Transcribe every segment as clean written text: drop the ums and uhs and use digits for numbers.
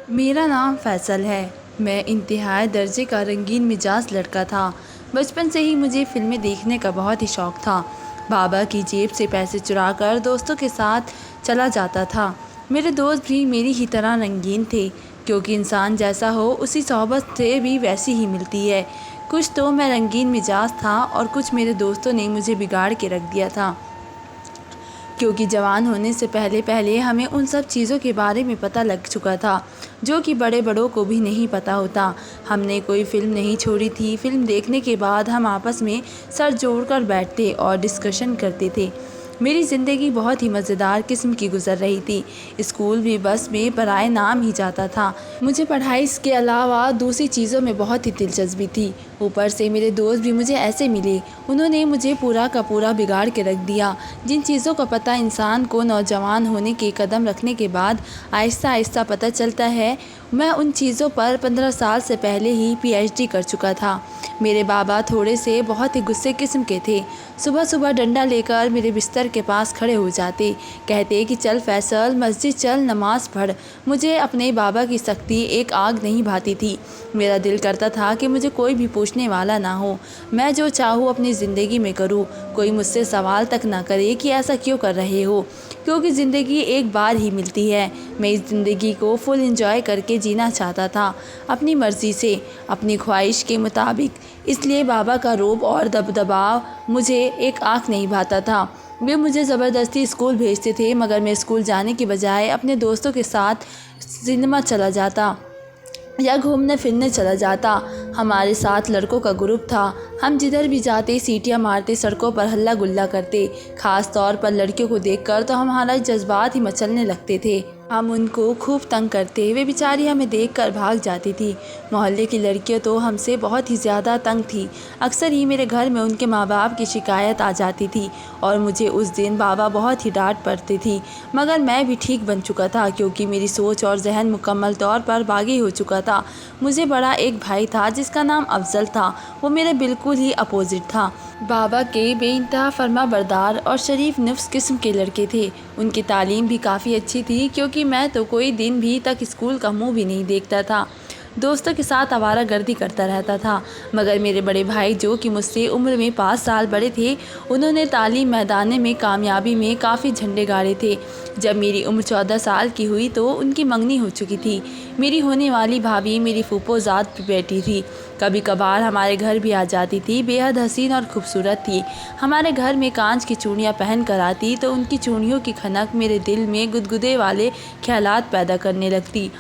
मेरा नाम फैसल है। मैं इंतहाई दर्जे का रंगीन मिजाज लड़का था। बचपन से ही मुझे फ़िल्में देखने का बहुत ही शौक़ था। बाबा की जेब से पैसे चुराकर दोस्तों के साथ चला जाता था। मेरे दोस्त भी मेरी ही तरह रंगीन थे, क्योंकि इंसान जैसा हो उसी सोहबत से भी वैसी ही मिलती है। कुछ तो मैं रंगीन मिजाज था और कुछ मेरे दोस्तों ने मुझे बिगाड़ के रख दिया था, क्योंकि जवान होने से पहले पहले हमें उन सब चीज़ों के बारे में पता लग चुका था जो कि बड़े बड़ों को भी नहीं पता होता। हमने कोई फ़िल्म नहीं छोड़ी थी। फ़िल्म देखने के बाद हम आपस में सर जोड़कर बैठते और डिस्कशन करते थे। मेरी ज़िंदगी बहुत ही मज़ेदार किस्म की गुज़र रही थी। स्कूल भी बस में पराए नाम ही जाता था। मुझे पढ़ाई के अलावा दूसरी चीज़ों में बहुत ही दिलचस्पी थी। ऊपर से मेरे दोस्त भी मुझे ऐसे मिले, उन्होंने मुझे पूरा का पूरा बिगाड़ के रख दिया। जिन चीज़ों का पता इंसान को नौजवान होने के कदम रखने के बाद आहिस्ता आहिस्ता पता चलता है, मैं उन चीज़ों पर 15 साल से पहले ही PhD कर चुका था। मेरे बाबा थोड़े से बहुत ही गुस्से किस्म के थे। सुबह सुबह डंडा लेकर मेरे बिस्तर के पास खड़े हो जाते, कहते कि चल फैसल, मस्जिद चल, नमाज़ पढ़। मुझे अपने बाबा की सख्ती एक आग नहीं भाती थी। मेरा दिल करता था कि मुझे कोई भी पूछने वाला ना हो, मैं जो चाहूँ अपनी ज़िंदगी में करूँ। कोई मुझसे सवाल तक ना करे कि ऐसा क्यों कर रहे हो, क्योंकि ज़िंदगी एक बार ही मिलती है। मैं इस ज़िंदगी को फुल एंजॉय करके जीना चाहता था, अपनी मर्ज़ी से, अपनी ख्वाहिश के मुताबिक। इसलिए बाबा का रोब और दबदबा मुझे एक आँख नहीं भाता था। वे मुझे ज़बरदस्ती स्कूल भेजते थे, मगर मैं स्कूल जाने की बजाय अपने दोस्तों के साथ सिनेमा चला जाता या घूमने फिरने चला जाता। हमारे साथ लड़कों का ग्रुप था। हम जिधर भी जाते सीटियाँ मारते, सड़कों पर हल्ला गुल्ला करते। ख़ास तौर पर लड़कियों को देखकर तो हमारे जज्बात ही मचलने लगते थे। हम उनको खूब तंग करते, वे बेचारी हमें देखकर भाग जाती थी। मोहल्ले की लड़कियां तो हमसे बहुत ही ज़्यादा तंग थी। अक्सर ही मेरे घर में उनके माँ बाप की शिकायत आ जाती थी और मुझे उस दिन बाबा बहुत ही डांट पड़ती थी। मगर मैं भी ठीक बन चुका था, क्योंकि मेरी सोच और जहन मुकम्मल तौर पर बागी हो चुका था। मुझे बड़ा एक भाई था जिसका नाम अफजल था। वो मेरे बिल्कुल ही अपोजिट था। बाबा के बेइंतहा फर्माबरदार और शरीफ नफ्स किस्म के लड़के थे। उनकी तालीम भी काफ़ी अच्छी थी, क्योंकि मैं तो कोई दिन भी तक स्कूल का मुंह भी नहीं देखता था। दोस्तों के साथ आवारागर्दी करता रहता था। मगर मेरे बड़े भाई, जो कि मुझसे उम्र में 5 साल बड़े थे, उन्होंने तालीम मैदान में कामयाबी में काफ़ी झंडे गाड़े थे। जब मेरी उम्र 14 साल की हुई तो उनकी मंगनी हो चुकी थी। मेरी होने वाली भाभी मेरी फूफोजाद बेटी थी। कभी कभार हमारे घर भी आ जाती थी। बेहद हसीन और खूबसूरत थी। हमारे घर में कांच की चूड़ियाँ पहन कर आती तो उनकी चूड़ियों की खनक मेरे दिल में गुदगुदे वाले ख्यालात पैदा करने लगती।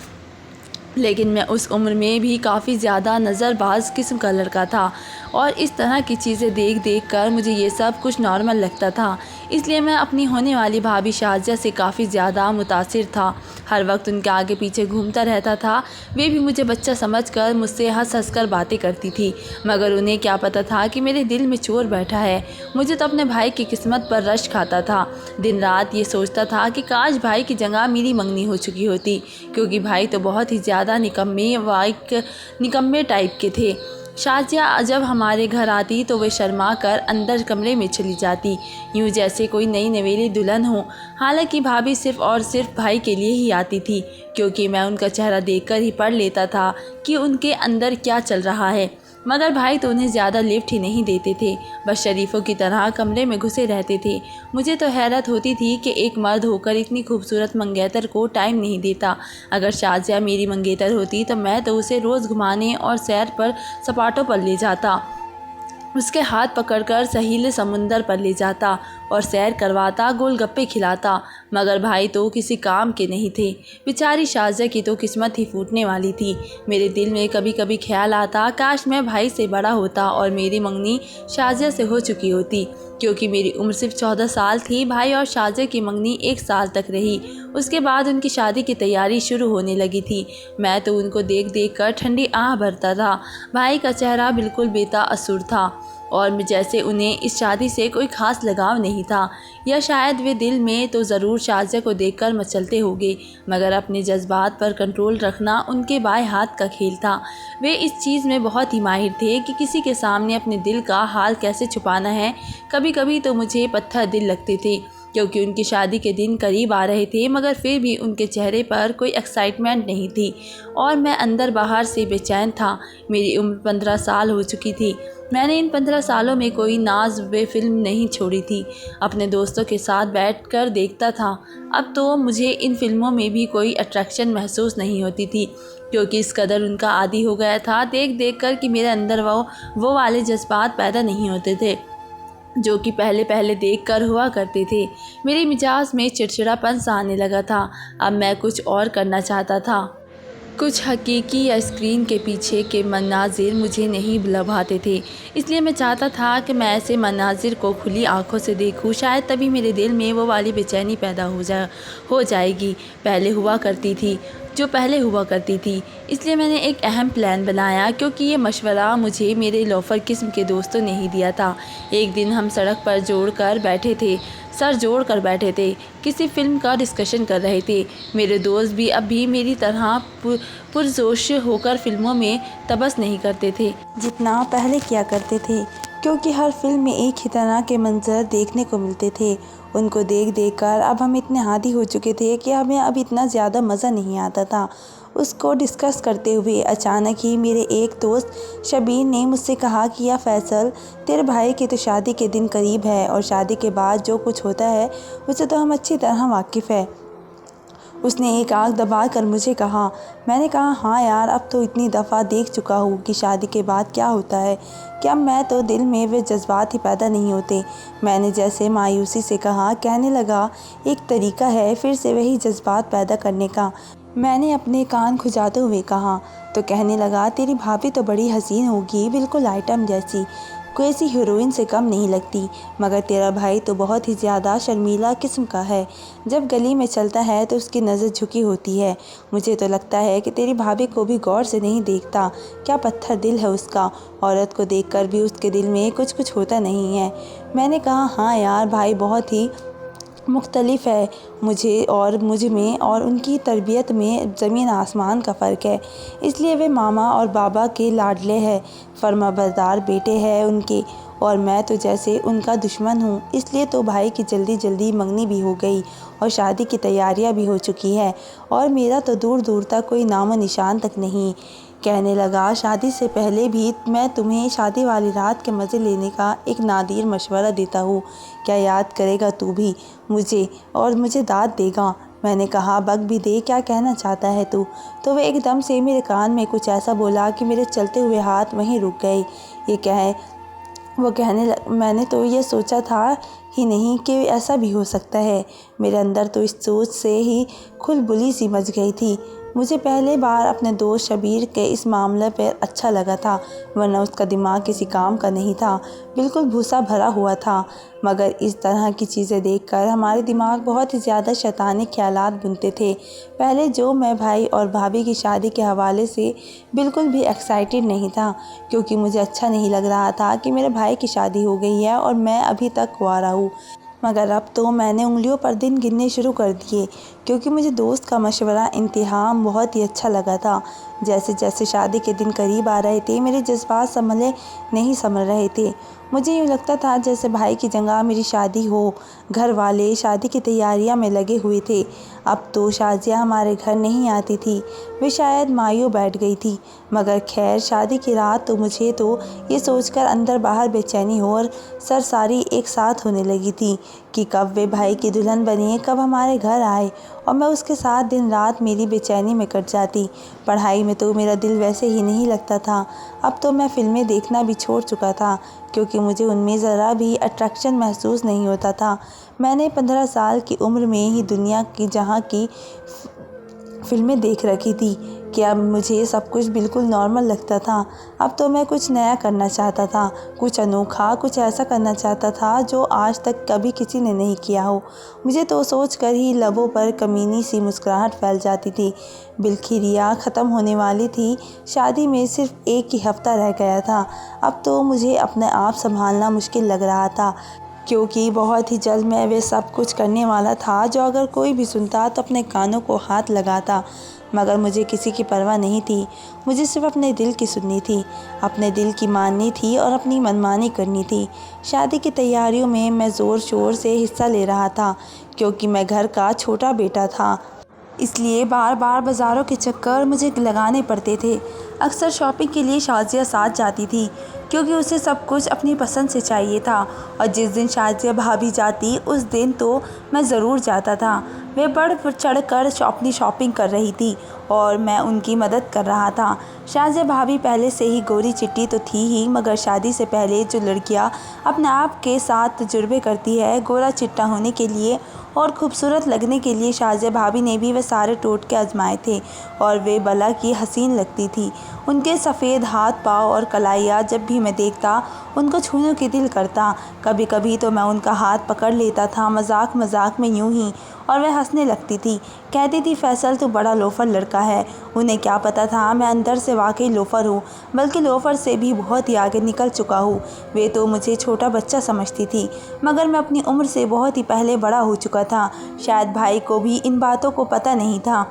लेकिन मैं उस उम्र में भी काफ़ी ज़्यादा नज़रबाज किस्म का लड़का था और इस तरह की चीज़ें देख देख कर मुझे ये सब कुछ नॉर्मल लगता था। इसलिए मैं अपनी होने वाली भाभी शाजिया से काफ़ी ज़्यादा मुतासिर था। हर वक्त उनके आगे पीछे घूमता रहता था। वे भी मुझे बच्चा समझकर मुझसे हंस हंस कर बातें करती थी, मगर उन्हें क्या पता था कि मेरे दिल में चोर बैठा है। मुझे तो अपने भाई की किस्मत पर रश खाता था। दिन रात ये सोचता था कि काश भाई की जगह मेरी मंगनी हो चुकी होती, क्योंकि भाई तो बहुत ही ज़्यादा निकम्मे टाइप के थे। शाजिया जब हमारे घर आती तो वे शर्मा कर अंदर कमरे में चली जाती, यूँ जैसे कोई नई नवेली दुल्हन हो। हालांकि भाभी सिर्फ़ और सिर्फ भाई के लिए ही आती थी, क्योंकि मैं उनका चेहरा देखकर ही पढ़ लेता था कि उनके अंदर क्या चल रहा है। मगर भाई तो उन्हें ज़्यादा लिफ्ट ही नहीं देते थे, बस शरीफों की तरह कमरे में घुसे रहते थे। मुझे तो हैरत होती थी कि एक मर्द होकर इतनी खूबसूरत मंगेतर को टाइम नहीं देता। अगर शाजिया मेरी मंगेतर होती तो मैं तो उसे रोज़ घुमाने और सैर पर सपाटों पर ले जाता, उसके हाथ पकड़कर सहीले समुंदर पर ले जाता और सैर करवाता, गोलगप्पे खिलाता। मगर भाई तो किसी काम के नहीं थे। बेचारी शाजिया की तो किस्मत ही फूटने वाली थी। मेरे दिल में कभी कभी ख्याल आता, काश मैं भाई से बड़ा होता और मेरी मंगनी शाजिया से हो चुकी होती, क्योंकि मेरी उम्र सिर्फ 14 साल थी। भाई और शाजिया की मंगनी 1 साल तक रही। उसके बाद उनकी शादी की तैयारी शुरू होने लगी थी। मैं तो उनको देख देख कर ठंडी आह भरता था। भाई का चेहरा बिल्कुल बेताअसुर था और जैसे उन्हें इस शादी से कोई ख़ास लगाव नहीं था, या शायद वे दिल में तो ज़रूर शाजिया को देखकर मचलते होंगे, मगर अपने जज्बात पर कंट्रोल रखना उनके बाएं हाथ का खेल था। वे इस चीज़ में बहुत ही माहिर थे कि किसी के सामने अपने दिल का हाल कैसे छुपाना है। कभी कभी तो मुझे पत्थर दिल लगते थे, क्योंकि उनकी शादी के दिन करीब आ रहे थे, मगर फिर भी उनके चेहरे पर कोई एक्साइटमेंट नहीं थी और मैं अंदर बाहर से बेचैन था। मेरी उम्र 15 साल हो चुकी थी। मैंने इन 15 सालों में कोई नाज व फिल्म नहीं छोड़ी थी। अपने दोस्तों के साथ बैठकर देखता था। अब तो मुझे इन फिल्मों में भी कोई अट्रैक्शन महसूस नहीं होती थी, क्योंकि इस कदर उनका आदी हो गया था देख देख कर कि मेरे अंदर वो वाले जज्बात पैदा नहीं होते थे जो कि पहले पहले देख कर हुआ करते थे। मेरे मिजाज में चिड़चिड़ापन सा आने लगा था। अब मैं कुछ और करना चाहता था। कुछ हकीकी या स्क्रीन के पीछे के मनाजिर मुझे नहीं लुभाते थे, इसलिए मैं चाहता था कि मैं ऐसे मनाजिर को खुली आंखों से देखूं। शायद तभी मेरे दिल में वो वाली बेचैनी पैदा हो जाएगी जो पहले हुआ करती थी। इसलिए मैंने एक अहम प्लान बनाया, क्योंकि ये मशवरा मुझे मेरे लोफर किस्म के दोस्तों ने ही दिया था। एक दिन हम सड़क पर सर जोड़ कर बैठे थे, किसी फ़िल्म का डिस्कशन कर रहे थे। मेरे दोस्त भी अब भी मेरी तरह पुरजोश होकर फ़िल्मों में तबस नहीं करते थे जितना पहले किया करते थे, क्योंकि हर फिल्म में एक ही तरह के मंजर देखने को मिलते थे। उनको देख देख कर अब हम इतने आदी हो चुके थे कि हमें अब इतना ज़्यादा मज़ा नहीं आता था। उसको डिस्कस करते हुए अचानक ही मेरे एक दोस्त शबीर ने मुझसे कहा कि या फैसल, तेरे भाई की तो शादी के दिन करीब है और शादी के बाद जो कुछ होता है उसे तो हम अच्छी तरह वाकिफ़ है। उसने एक आंख दबा कर मुझे कहा। मैंने कहा, हाँ यार, अब तो इतनी दफ़ा देख चुका हूँ कि शादी के बाद क्या होता है। क्या मैं तो दिल में वे जज्बात ही पैदा नहीं होते। मैंने जैसे मायूसी से कहा। कहने लगा, एक तरीका है फिर से वही जज्बात पैदा करने का। मैंने अपने कान खुजाते हुए कहा। तो कहने लगा, तेरी भाभी तो बड़ी हसीन होगी, बिल्कुल आइटम जैसी, कोई ऐसी हीरोइन से कम नहीं लगती। मगर तेरा भाई तो बहुत ही ज़्यादा शर्मीला किस्म का है। जब गली में चलता है तो उसकी नज़र झुकी होती है। मुझे तो लगता है कि तेरी भाभी को भी गौर से नहीं देखता। क्या पत्थर दिल है उसका। औरत को देखकर भी उसके दिल में कुछ कुछ होता नहीं है। मैंने कहा, हाँ यार, भाई बहुत ही मुख्तलिफ है मुझ में और उनकी तरबियत में ज़मीन आसमान का फ़र्क है। इसलिए वे मामा और बाबा के लाडले हैं, फर्माबरदार बेटे हैं उनके, और मैं तो जैसे उनका दुश्मन हूँ। इसलिए तो भाई की जल्दी जल्दी मंगनी भी हो गई और शादी की तैयारियाँ भी हो चुकी है, और मेरा तो दूर दूर तक कोई नामो निशान तक नहीं। कहने लगा, शादी से पहले भी मैं तुम्हें शादी वाली रात के मज़े लेने का एक नादिर मशवरा देता हूँ। क्या याद करेगा तू भी मुझे और मुझे दाद देगा। मैंने कहा, बग भी दे, क्या कहना चाहता है तू। तो वह एकदम से मेरे कान में कुछ ऐसा बोला कि मेरे चलते हुए हाथ वहीं रुक गए। मैंने तो ये सोचा था ही नहीं कि ऐसा भी हो सकता है। मेरे अंदर तो इस सोच से ही खुलबुली सी मच गई थी। मुझे पहले बार अपने दोस्त शबीर के इस मामले पर अच्छा लगा था, वरना उसका दिमाग किसी काम का नहीं था, बिल्कुल भूसा भरा हुआ था। मगर इस तरह की चीज़ें देखकर हमारे दिमाग बहुत ही ज़्यादा शैतानी ख्यालात बुनते थे। पहले जो मैं भाई और भाभी की शादी के हवाले से बिल्कुल भी एक्साइटेड नहीं था, क्योंकि मुझे अच्छा नहीं लग रहा था कि मेरे भाई की शादी हो गई है और मैं अभी तक कुंवारा हूँ। मगर अब तो मैंने उंगलियों पर दिन गिनने शुरू कर दिए, क्योंकि मुझे दोस्त का मशवरा इंतहा बहुत ही अच्छा लगा था। जैसे जैसे शादी के दिन करीब आ रहे थे, मेरे जज्बात संभल रहे थे। मुझे यूँ लगता था जैसे भाई की जगह मेरी शादी हो। घर वाले शादी की तैयारियां में लगे हुए थे। अब तो शाजिया हमारे घर नहीं आती थी, वे शायद मायूं बैठ गई थी। मगर खैर, शादी की रात तो मुझे तो ये सोचकर अंदर बाहर बेचैनी और सरसारी एक साथ होने लगी थी कि कब वे भाई की दुल्हन बने, कब हमारे घर आए, और मैं उसके साथ दिन रात मेरी बेचैनी में कट जाती। पढ़ाई में तो मेरा दिल वैसे ही नहीं लगता था। अब तो मैं फ़िल्में देखना भी छोड़ चुका था, क्योंकि मुझे उनमें ज़रा भी अट्रैक्शन महसूस नहीं होता था। मैंने 15 साल की उम्र में ही दुनिया की जहाँ की फ़िल्में देख रखी थी कि अब मुझे सब कुछ बिल्कुल नॉर्मल लगता था। अब तो मैं कुछ नया करना चाहता था, कुछ अनोखा, कुछ ऐसा करना चाहता था जो आज तक कभी किसी ने नहीं किया हो। मुझे तो सोचकर ही लबों पर कमीनी सी मुस्कुराहट फैल जाती थी। बिलखिरिया ख़त्म होने वाली थी। शादी में सिर्फ एक ही हफ़्ता रह गया था। अब तो मुझे अपने आप संभालना मुश्किल लग रहा था, क्योंकि बहुत ही जल्द मैं वे सब कुछ करने वाला था जो अगर कोई भी सुनता तो अपने कानों को हाथ लगाता। मगर मुझे किसी की परवाह नहीं थी। मुझे सिर्फ अपने दिल की सुननी थी, अपने दिल की माननी थी और अपनी मनमानी करनी थी। शादी की तैयारियों में मैं ज़ोर शोर से हिस्सा ले रहा था, क्योंकि मैं घर का छोटा बेटा था, इसलिए बार बार बाज़ारों के चक्कर मुझे लगाने पड़ते थे। अक्सर शॉपिंग के लिए शाज़िया साथ जाती थी, क्योंकि उसे सब कुछ अपनी पसंद से चाहिए था, और जिस दिन शाज़िया भाभी जाती उस दिन तो मैं ज़रूर जाता था। वे बढ़ चढ़ कर अपनी शॉपिंग कर रही थी और मैं उनकी मदद कर रहा था। शाज़िया भाभी पहले से ही गोरी चिट्टी तो थी ही, मगर शादी से पहले जो लड़कियां अपने आप के साथ तजुर्बे करती है गोरा चिट्टा होने के लिए और खूबसूरत लगने के लिए, शाज़िया भाभी ने भी वे सारे टोटके आजमाए थे और वे भला की हसीन लगती थी। उनके सफ़ेद हाथ पाँव और कलाइयाँ जब भी मैं देखता उनको छूने के दिल करता। कभी कभी तो मैं उनका हाथ पकड़ लेता था, मजाक मजाक में यूं ही, और वह हंसने लगती थी। कहती थी, फैसल तो बड़ा लोफर लड़का है। उन्हें क्या पता था मैं अंदर से वाकई लोफर हूँ, बल्कि लोफर से भी बहुत ही आगे निकल चुका हूँ। वे तो मुझे छोटा बच्चा समझती थी, मगर मैं अपनी उम्र से बहुत ही पहले बड़ा हो चुका था। शायद भाई को भी इन बातों को पता नहीं था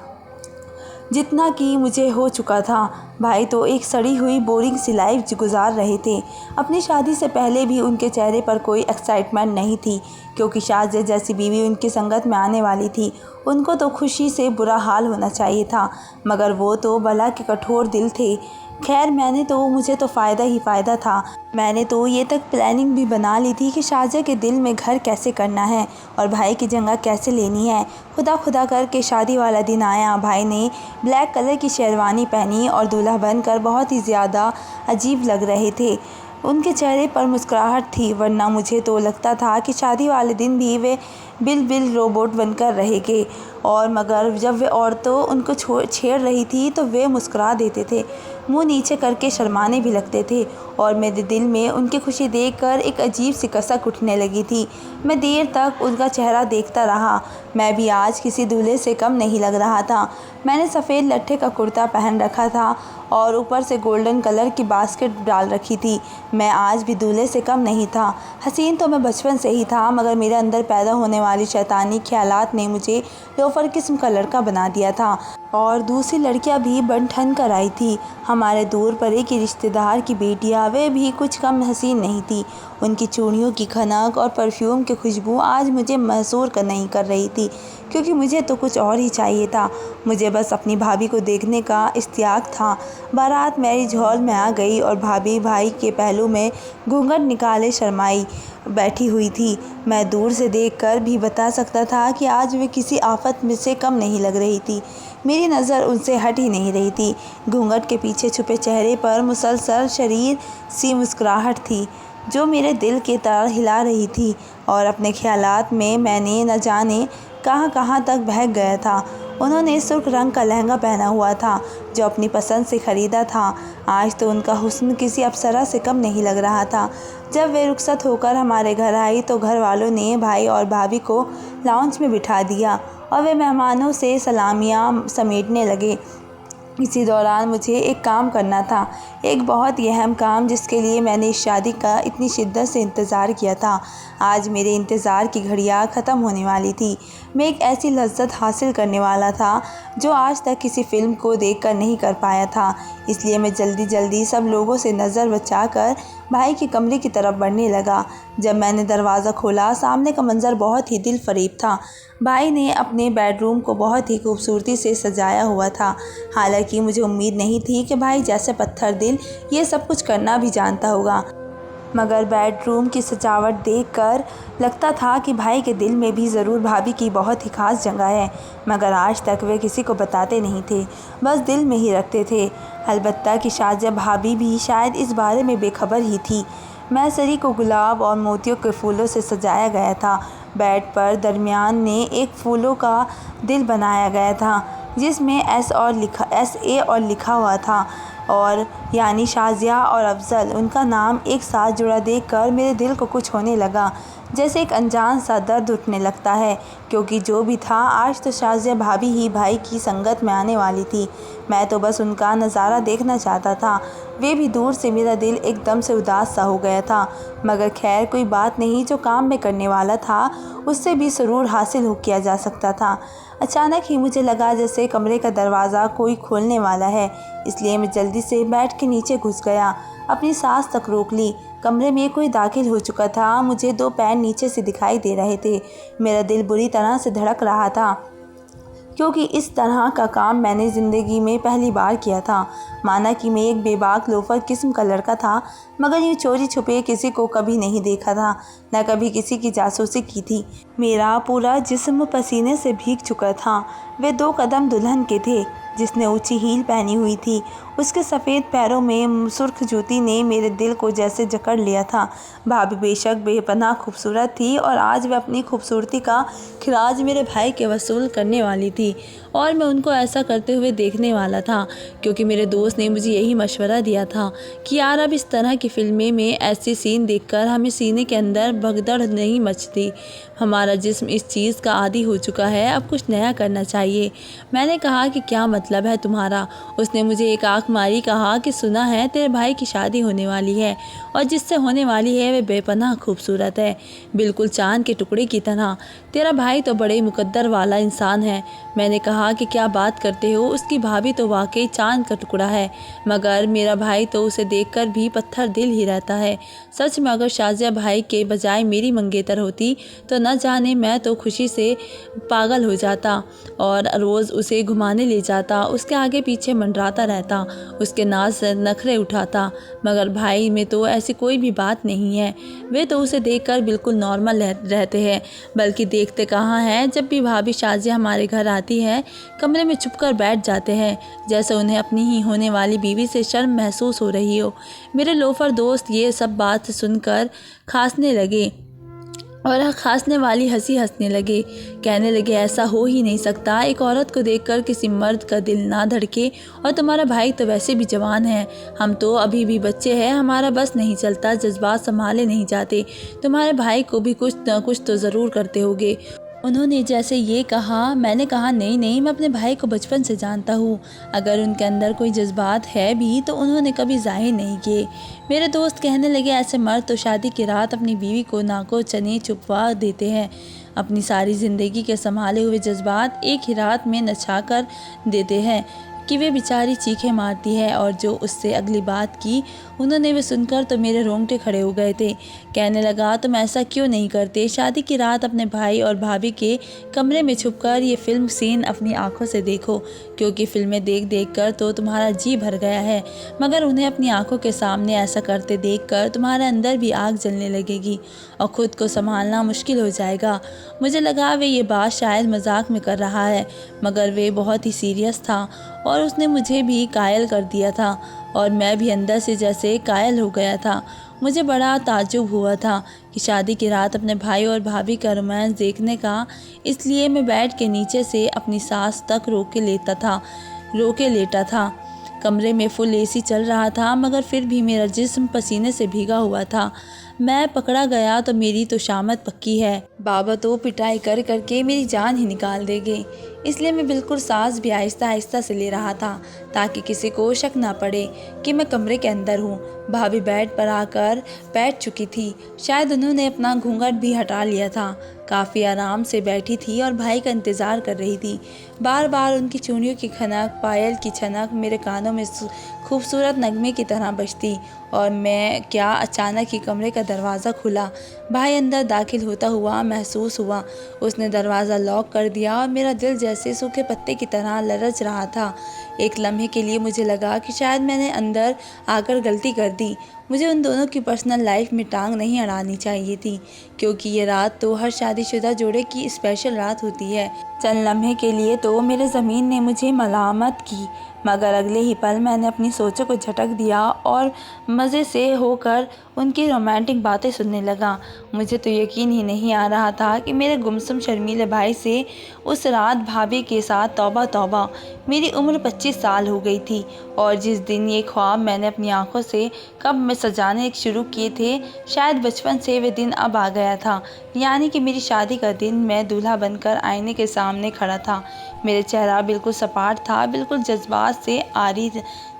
जितना कि मुझे हो चुका था। भाई तो एक सड़ी हुई बोरिंग सी लाइफ गुजार रहे थे। अपनी शादी से पहले भी उनके चेहरे पर कोई एक्साइटमेंट नहीं थी, क्योंकि शाज़िया जैसी बीवी उनकी संगत में आने वाली थी। उनको तो खुशी से बुरा हाल होना चाहिए था, मगर वो तो भला के कठोर दिल थे। खैर मुझे तो फ़ायदा ही फ़ायदा था। मैंने तो ये तक प्लानिंग भी बना ली थी कि शाज़िया के दिल में घर कैसे करना है और भाई की जगह कैसे लेनी है। खुदा खुदा करके शादी वाला दिन आया। भाई ने ब्लैक कलर की शेरवानी पहनी और दूल्हा बनकर बहुत ही ज़्यादा अजीब लग रहे थे। उनके चेहरे पर मुस्कुराहट थी, वरना मुझे तो लगता था कि शादी वाले दिन भी वे बिल रोबोट बनकर रहेंगे। और मगर जब वे औरतों उनको छेड़ रही थी तो वे मुस्कुरा देते थे, मुंह नीचे करके शर्माने भी लगते थे, और मेरे दिल में उनकी खुशी देखकर एक अजीब सी कसक उठने लगी थी। मैं देर तक उनका चेहरा देखता रहा। मैं भी आज किसी दूल्हे से कम नहीं लग रहा था। मैंने सफ़ेद लट्ठे का कुर्ता पहन रखा था और ऊपर से गोल्डन कलर की बास्केट डाल रखी थी। मैं आज भी दूल्हे से कम नहीं था। हसीन तो मैं बचपन से ही था, मगर मेरे अंदर पैदा होने वाली शैतानी ख्यालात ने मुझे लोफर किस्म का लड़का बना दिया था। और दूसरी लड़कियां भी बन ठन कर आई थी। हमारे दूर परे की रिश्तेदार की बेटियां, वे भी कुछ कम हसीन नहीं थी। उनकी चूड़ियों की खनक और परफ्यूम की खुशबू आज मुझे महसूर नहीं कर रही थी, क्योंकि मुझे तो कुछ और ही चाहिए था। मुझे बस अपनी भाभी को देखने का इश्तियाक था। बारात मैरिज हॉल में आ गई और भाभी भाई के पहलू में घूंघट निकाले शर्माई बैठी हुई थी। मैं दूर से देखकर भी बता सकता था कि आज वे किसी आफत में से कम नहीं लग रही थी। मेरी नज़र उनसे हट ही नहीं रही थी। घूंघट के पीछे छुपे चेहरे पर मुसलसल शरीर सी मुस्कुराहट थी, जो मेरे दिल के तार हिला रही थी। और अपने ख्यालात में मैंने न जाने कहाँ कहाँ तक बहक गया था। उन्होंने सुर्ख रंग का लहंगा पहना हुआ था, जो अपनी पसंद से ख़रीदा था। आज तो उनका हुस्न किसी अप्सरा से कम नहीं लग रहा था। जब वे रुखसत होकर हमारे घर आई तो घर वालों ने भाई और भाभी को लाउंज में बिठा दिया और वे मेहमानों से सलामियाँ समेटने लगे। इसी दौरान मुझे एक काम करना था, एक बहुत ही अहम काम, जिसके लिए मैंने इस शादी का इतनी शिद्दत से इंतज़ार किया था। आज मेरे इंतज़ार की घड़ियाँ ख़त्म होने वाली थी। मैं एक ऐसी लज्जत हासिल करने वाला था जो आज तक किसी फ़िल्म को देखकर नहीं कर पाया था। इसलिए मैं जल्दी जल्दी सब लोगों से नज़र बचाकर भाई के कमरे की तरफ बढ़ने लगा। जब मैंने दरवाज़ा खोला, सामने का मंज़र बहुत ही दिल फरेब था। भाई ने अपने बेडरूम को बहुत ही खूबसूरती से सजाया हुआ था। हालांकि मुझे उम्मीद नहीं थी कि भाई जैसे पत्थर दिल ये सब कुछ करना भी जानता होगा, मगर बेडरूम की सजावट देखकर लगता था कि भाई के दिल में भी ज़रूर भाभी की बहुत ही ख़ास जगह है। मगर आज तक वे किसी को बताते नहीं थे, बस दिल में ही रखते थे। अलबत्ता कि शाज़िया भाभी भी शायद इस बारे में बेखबर ही थी। मैसरी को गुलाब और मोतियों के फूलों से सजाया गया था। बेड पर दरमियान में एक फूलों का दिल बनाया गया था, जिसमें SA और लिखा हुआ था, और यानी शाज़िया और अफज़ल। उनका नाम एक साथ जुड़ा देखकर मेरे दिल को कुछ होने लगा। जैसे एक अनजान सा दर्द उठने लगता है, क्योंकि जो भी था आज तो शाज़िया भाभी ही भाई की संगत में आने वाली थी। मैं तो बस उनका नज़ारा देखना चाहता था। वे भी दूर से मेरा दिल एकदम से उदास सा हो गया था। मगर खैर कोई बात नहीं, जो काम में करने वाला था उससे भी सुरूर हासिल किया जा सकता था। अचानक ही मुझे लगा जैसे कमरे का दरवाज़ा कोई खोलने वाला है, इसलिए मैं जल्दी से बेड के नीचे घुस गया। अपनी सांस तक रोक ली। कमरे में कोई दाखिल हो चुका था। मुझे 2 पैर नीचे से दिखाई दे रहे थे। मेरा दिल बुरी तरह से धड़क रहा था, क्योंकि इस तरह का काम मैंने ज़िंदगी में पहली बार किया था। माना कि मैं एक बेबाक लोफर किस्म का लड़का था, मगर यूँ चोरी छुपे किसी को कभी नहीं देखा था, न कभी किसी की जासूसी की थी। मेरा पूरा जिस्म पसीने से भीग चुका था। वे 2 कदम दुल्हन के थे, जिसने ऊंची हील पहनी हुई थी। उसके सफ़ेद पैरों में सुर्ख जूती ने मेरे दिल को जैसे जकड़ लिया था। भाभी बेशक बेपनाह खूबसूरत थी और आज वह अपनी खूबसूरती का खिराज मेरे भाई के वसूल करने वाली थी, और मैं उनको ऐसा करते हुए देखने वाला था, क्योंकि मेरे दोस्त ने मुझे यही मशवरा दिया था कि यार अब इस तरह की फ़िल्में में ऐसे सीन देखकर हमें सीने के अंदर भगदड़ नहीं मचती। हमारा जिस्म इस चीज़ का आदी हो चुका है, अब कुछ नया करना चाहिए। मैंने कहा कि क्या मतलब है तुम्हारा? उसने मुझे एक आंख मारी, कहा कि सुना है तेरे भाई की शादी होने वाली है, और जिससे होने वाली है वे बेपनाह खूबसूरत है, बिल्कुल चांद के टुकड़े की तरह। तेरा भाई तो बड़े मुकद्दर वाला इंसान है। मैंने कहा कि क्या बात करते हो, उसकी भाभी तो वाकई चांद का टुकड़ा है, मगर मेरा भाई तो उसे देखकर भी पत्थर दिल ही रहता है। सच में अगर शाज़िया भाई के बजाय मेरी मंगेतर होती तो न जाने मैं तो खुशी से पागल हो जाता और रोज़ उसे घुमाने ले जाता, उसके आगे पीछे मंडराता रहता, उसके नाज से नखरे उठाता। मगर भाई में तो ऐसी कोई भी बात नहीं है। वे तो उसे देखकर बिल्कुल नॉर्मल रहते हैं, बल्कि देखते कहाँ हैं, जब भी भाभी शाज़िया हमारे घर आती है कमरे में छुपकर बैठ जाते हैं, जैसे उन्हें अपनी ही होने वाली बीवी से शर्म महसूस हो रही हो। मेरे लोफर दोस्त ये सब बात सुनकर खांसने लगे और खांसने वाली हंसी हंसने लगे। कहने लगे ऐसा हो ही नहीं सकता, एक औरत को देखकर किसी मर्द का दिल ना धड़के, और तुम्हारा भाई तो वैसे भी जवान है, हम तो अभी भी बच्चे हैं, हमारा बस नहीं चलता, जज्बात संभाले नहीं जाते। तुम्हारे भाई को भी कुछ न कुछ तो ज़रूर करते होगे। उन्होंने जैसे ये कहा, मैंने कहा नहीं नहीं, मैं अपने भाई को बचपन से जानता हूँ। अगर उनके अंदर कोई जज्बात है भी तो उन्होंने कभी जाहिर नहीं किए। मेरे दोस्त कहने लगे ऐसे मर्द तो शादी की रात अपनी बीवी को नाको चने छुपवा देते हैं, अपनी सारी ज़िंदगी के संभाले हुए जज्बात एक ही रात में नछा कर देते हैं कि वे बेचारी चीखें मारती है। और जो उससे अगली बात की उन्होंने वे सुनकर तो मेरे रोंगटे खड़े हो गए थे। कहने लगा तुम ऐसा क्यों नहीं करते, शादी की रात अपने भाई और भाभी के कमरे में छुपकर ये फिल्म सीन अपनी आंखों से देखो, क्योंकि फिल्में देख देख कर तो तुम्हारा जी भर गया है, मगर उन्हें अपनी आंखों के सामने ऐसा करते देख कर तुम्हारे अंदर भी आग जलने लगेगी और ख़ुद को संभालना मुश्किल हो जाएगा। मुझे लगा वे ये बात शायद मजाक में कर रहा है, मगर वे बहुत ही सीरियस था और उसने मुझे भी कायल कर दिया था, और मैं भी अंदर से जैसे कायल हो गया था। मुझे बड़ा ताज्जुब हुआ था कि शादी की रात अपने भाई और भाभी का रोमांस देखने का, इसलिए मैं बेड के नीचे से अपनी सांस तक रोके लेटा था। कमरे में फुल एसी चल रहा था, मगर फिर भी मेरा जिस्म पसीने से भीगा हुआ था। मैं पकड़ा गया तो मेरी तो शामत पक्की है। बाबा तो पिटाई कर करके मेरी जान ही निकाल देंगे, इसलिए मैं बिल्कुल सांस भी आहिस्ता आहिस्ता से ले रहा था, ताकि किसी को शक ना पड़े कि मैं कमरे के अंदर हूँ। भाभी बेड पर आकर बैठ चुकी थी, शायद उन्होंने अपना घूंघट भी हटा लिया था। काफ़ी आराम से बैठी थी और भाई का इंतज़ार कर रही थी। बार बार उनकी चूड़ियों की खनक, पायल की छनक मेरे कानों में खूबसूरत नगमे की तरह बजती। और मैं क्या, अचानक ही कमरे का दरवाज़ा खुला। भाई अंदर दाखिल होता हुआ महसूस हुआ। उसने दरवाज़ा लॉक कर दिया और मेरा दिल जैसे सूखे पत्ते की तरह लरच रहा था। एक लम्हे के लिए मुझे लगा कि शायद मैंने अंदर आकर गलती कर दी। मुझे उन दोनों की पर्सनल लाइफ में टांग नहीं अड़ानी चाहिए थी, क्योंकि ये रात तो हर शादीशुदा जोड़े की स्पेशल रात होती है। चंद लम्हे के लिए तो मेरे ज़मीन ने मुझे मलामत की, मगर अगले ही पल मैंने अपनी सोचों को झटक दिया और मज़े से होकर उनकी रोमांटिक बातें सुनने लगा। मुझे तो यकीन ही नहीं आ रहा था कि मेरे गुमसुम शर्मीले भाई से उस रात भाभी के साथ तौबा तौबा। मेरी उम्र 25 साल हो गई थी और जिस दिन ये ख्वाब मैंने अपनी आंखों से कब मैं सजाने शुरू किए थे, शायद बचपन से वे दिन अब आ गया था। यानी कि मेरी शादी का दिन मैं दूल्हा बनकर आईने के सामने खड़ा था। मेरा चेहरा बिल्कुल सपाट था, बिल्कुल जज्बात से आरी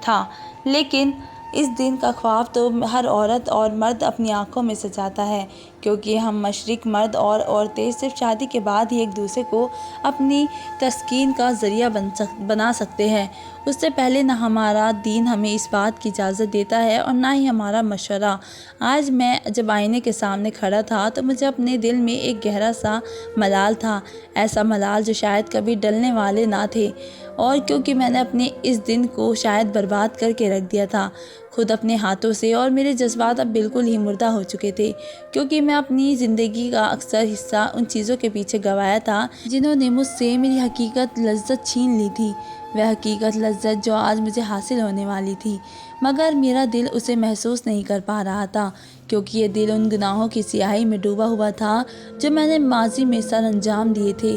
था। लेकिन इस दिन का ख्वाब तो हर औरत और मर्द अपनी आंखों में सजाता है, क्योंकि हम मशरिक मर्द और औरतें सिर्फ शादी के बाद ही एक दूसरे को अपनी तस्कीन का ज़रिया बना सकते हैं। उससे पहले ना हमारा दीन हमें इस बात की इजाज़त देता है और ना ही हमारा मशवरा। आज मैं जब आईने के सामने खड़ा था तो मुझे अपने दिल में एक गहरा सा मलाल था, ऐसा मलाल जो शायद कभी डलने वाले ना थे। और क्योंकि मैंने अपने इस दिन को शायद बर्बाद करके रख दिया था खुद अपने हाथों से, और मेरे जज्बात अब बिल्कुल ही मुर्दा हो चुके थे, क्योंकि मैं अपनी ज़िंदगी का अक्सर हिस्सा उन चीज़ों के पीछे गंवाया था जिन्होंने मुझसे मेरी हकीकत लज्जत छीन ली थी। वह हकीकत लज्जत जो आज मुझे हासिल होने वाली थी, मगर मेरा दिल उसे महसूस नहीं कर पा रहा था, क्योंकि ये दिल उन गुनाहों की स्याही में डूबा हुआ था जो मैंने माजी में सर अंजाम दिए थे।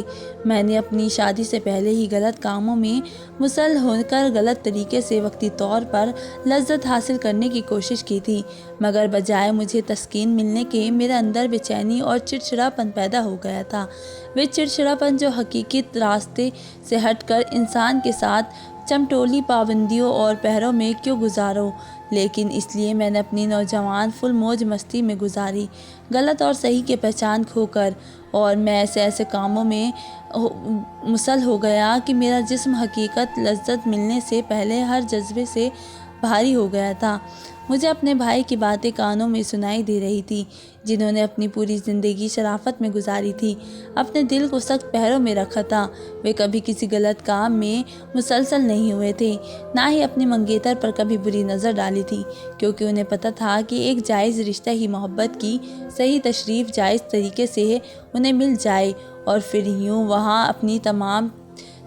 मैंने अपनी शादी से पहले ही गलत कामों में मुसल होकर गलत तरीके से वक्ती तौर पर लज्जत हासिल करने की कोशिश की थी, मगर बजाय मुझे तस्कीन मिलने के मेरे अंदर बेचैनी और चिड़चिड़ापन पैदा हो गया था। वे चिड़चिड़ापन जो हकीकी रास्ते से हटकर इंसान के साथ चमटोली पाबंदियों और पहरों में क्यों गुजारो, लेकिन इसलिए मैंने अपनी नौजवान फुल मौज मस्ती में गुजारी, गलत और सही के पहचान खोकर। और मैं ऐसे कामों में मुसल हो गया कि मेरा जिस्म हकीकत लज्जत मिलने से पहले हर जज्बे से भारी हो गया था। मुझे अपने भाई की बातें कानों में सुनाई दे रही थी, जिन्होंने अपनी पूरी ज़िंदगी शराफत में गुजारी थी, अपने दिल को सख्त पैरों में रखा था। वे कभी किसी गलत काम में मुसलसल नहीं हुए थे, ना ही अपने मंगेतर पर कभी बुरी नज़र डाली थी, क्योंकि उन्हें पता था कि एक जायज़ रिश्ता ही मोहब्बत की सही तशरीफ़ जायज़ तरीके से उन्हें मिल जाए और फिर यूँ वहाँ अपनी तमाम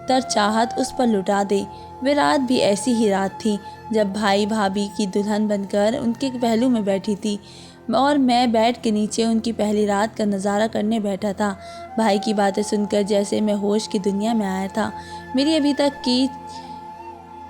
तर चाहत उस पर लुटा दे। वे रात भी ऐसी ही रात थी जब भाई भाभी की दुल्हन बनकर उनके पहलू में बैठी थी और मैं बेड के नीचे उनकी पहली रात का नज़ारा करने बैठा था। भाई की बातें सुनकर जैसे मैं होश की दुनिया में आया था। मेरी अभी तक की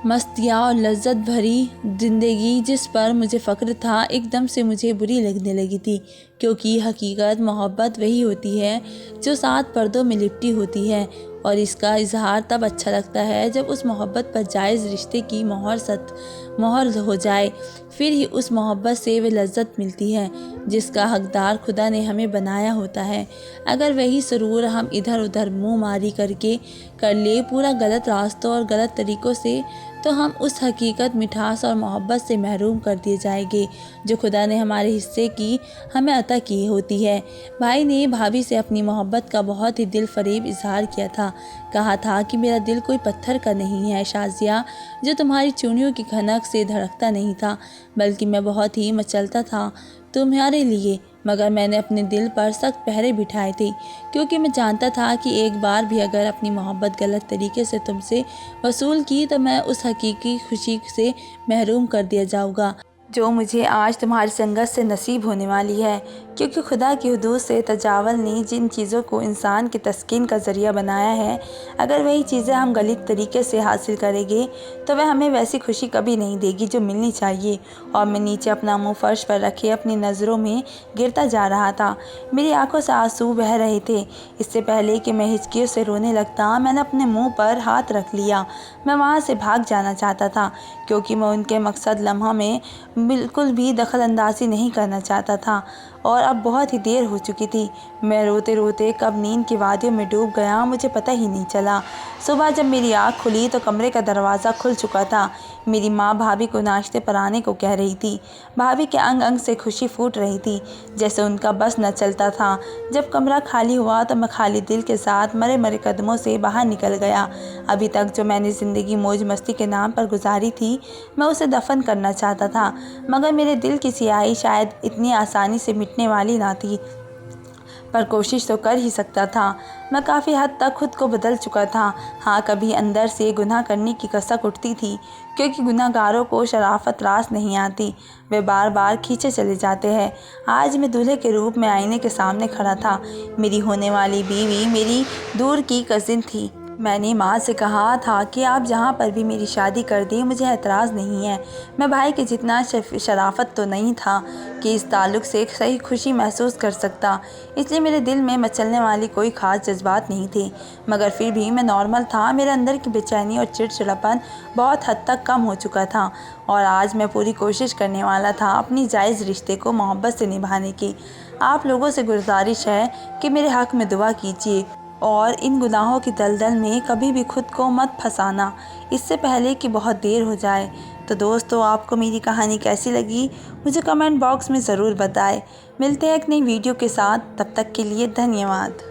मस्तियाँ और लज्जत भरी ज़िंदगी जिस पर मुझे फ़ख्र था, एकदम से मुझे बुरी लगने लगी थी, क्योंकि हकीकत मोहब्बत वही होती है जो 7 पर्दों में लिपटी होती है, और इसका इजहार तब अच्छा लगता है जब उस मोहब्बत पर जायज़ रिश्ते की मोहर हो जाए। फिर ही उस मोहब्बत से वे लज्जत मिलती है जिसका हकदार खुदा ने हमें बनाया होता है। अगर वही सुरूर हम इधर उधर मुँह मारी करके कर ले पूरा गलत रास्तों और गलत तरीक़ों से, तो हम उस हकीकत मिठास और मोहब्बत से महरूम कर दिए जाएंगे जो खुदा ने हमारे हिस्से की हमें अता की होती है। भाई ने भाभी से अपनी मोहब्बत का बहुत ही दिल फरेब इजहार किया था। कहा था कि मेरा दिल कोई पत्थर का नहीं है शाजिया, जो तुम्हारी चूड़ियों की खनक से धड़कता नहीं था, बल्कि मैं बहुत ही मचलता था तुम्हारे लिए। मगर मैंने अपने दिल पर सख्त पहरे बिठाए थे, क्योंकि मैं जानता था कि एक बार भी अगर अपनी मोहब्बत गलत तरीके से तुमसे वसूल की तो मैं उस हकीकी खुशी से महरूम कर दिया जाऊँगा जो मुझे आज तुम्हारी संगत से नसीब होने वाली है। क्योंकि खुदा की हुदूद से तजावल ने जिन चीज़ों को इंसान की तस्कीन का ज़रिया बनाया है, अगर वही चीज़ें हम गलत तरीके से हासिल करेंगे तो वह हमें वैसी खुशी कभी नहीं देगी जो मिलनी चाहिए। और मैं नीचे अपना मुंह फर्श पर रखे अपनी नज़रों में गिरता जा रहा था। मेरी आंखों से आंसू बह रहे थे। इससे पहले कि मैं हिचकियों से रोने लगता, मैंने अपने मुँह पर हाथ रख लिया। मैं वहाँ से भाग जाना चाहता था, क्योंकि मैं उनके मकसद लम्हा में बिल्कुल भी दखल अंदाजी नहीं करना चाहता था, और अब बहुत ही देर हो चुकी थी। मैं रोते रोते कब नींद की वादियों में डूब गया मुझे पता ही नहीं चला। सुबह जब मेरी आँख खुली तो कमरे का दरवाज़ा खुल चुका था। मेरी माँ भाभी को नाश्ते पर आने को कह रही थी। भाभी के अंग अंग से खुशी फूट रही थी, जैसे उनका बस न चलता था। जब कमरा खाली हुआ तो मैं खाली दिल के साथ मरे मरे कदमों से बाहर निकल गया। अभी तक जो मैंने ज़िंदगी मौज मस्ती के नाम पर गुजारी थी, मैं उसे दफन करना चाहता था, मगर मेरे दिल की स्याही शायद इतनी आसानी से मिटने वाली ना थी, पर कोशिश तो कर ही सकता था। मैं काफ़ी हद तक खुद को बदल चुका था। हाँ, कभी अंदर से गुनाह करने की कसक उठती थी, क्योंकि गुनाहगारों को शराफत रास नहीं आती, वे बार बार खींचे चले जाते हैं। आज मैं दूल्हे के रूप में आईने के सामने खड़ा था। मेरी होने वाली बीवी मेरी दूर की कज़िन थी। मैंने माँ से कहा था कि आप जहाँ पर भी मेरी शादी कर दें मुझे एतराज़ नहीं है। मैं भाई के जितना शराफत तो नहीं था कि इस ताल्लुक़ से सही खुशी महसूस कर सकता, इसलिए मेरे दिल में मचलने वाली कोई ख़ास जज्बात नहीं थे। मगर फिर भी मैं नॉर्मल था। मेरे अंदर की बेचैनी और चिड़चिड़ापन बहुत हद तक कम हो चुका था और आज मैं पूरी कोशिश करने वाला था अपनी जायज़ रिश्ते को मोहब्बत से निभाने की। आप लोगों से गुजारिश है कि मेरे हक़ में दुआ कीजिए और इन गुनाहों की दलदल में कभी भी खुद को मत फंसाना, इससे पहले कि बहुत देर हो जाए। तो दोस्तों, आपको मेरी कहानी कैसी लगी मुझे कमेंट बॉक्स में ज़रूर बताएं। मिलते हैं एक नई वीडियो के साथ, तब तक के लिए धन्यवाद।